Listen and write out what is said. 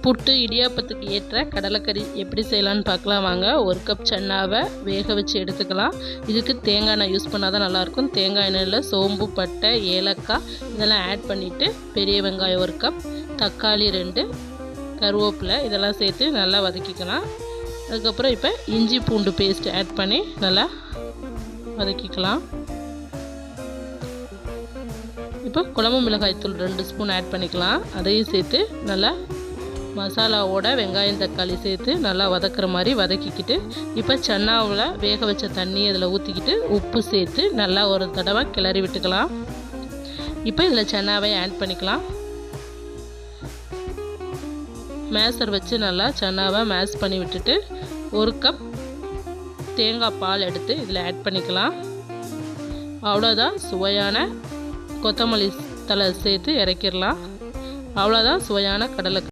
புட்டு இடியாப்பத்துக்கு ஏற்ற கடலைக்கறி எப்படி செய்யலான்னு பார்க்கலாம் வாங்க. 1 கப் சன்னாவை வேக வச்சு எடுத்துக்கலாம். இதுக்கு தேங்காய் எண்ணெய் யூஸ் பண்ணால் தான் நல்லாயிருக்கும். தேங்காய் எண்ணெயில் சோம்பு, பட்டை, ஏலக்காய் இதெல்லாம் ஆட் பண்ணிவிட்டு பெரிய வெங்காயம் 1 கப், தக்காளி 2, கருவேப்பிலை இதெல்லாம் சேர்த்து நல்லா வதக்கிக்கலாம். அதுக்கப்புறம் இப்போ இஞ்சி பூண்டு பேஸ்ட் ஆட் பண்ணி நல்லா வதக்கிக்கலாம். இப்போ குழம்பு மிளகாய் தூள் 2 ஸ்பூன் ஆட் பண்ணிக்கலாம். அதையும் சேர்த்து நல்லா மசாலாவோட வெங்காயம் தக்காளி சேர்த்து நல்லா வதக்குற மாதிரி வதக்கிக்கிட்டு இப்போ சன்னாவில் வேக வச்ச தண்ணி அதில் ஊற்றிக்கிட்டு உப்பு சேர்த்து நல்லா ஒரு தடவை கிளறி விட்டுக்கலாம். இப்போ இதில் சன்னாவை ஆட் பண்ணிக்கலாம். மேஷர் வச்சு நல்லா சன்னாவை மேஷ் பண்ணி விட்டுட்டு 1 கப் தேங்காய் பால் எடுத்து இதில் ஆட் பண்ணிக்கலாம். அவ்வளோதான், சுவையான கொத்தமல்லி தழை சேர்த்து இறக்கிடலாம். அவ்வளோதான், சுவையான கடலை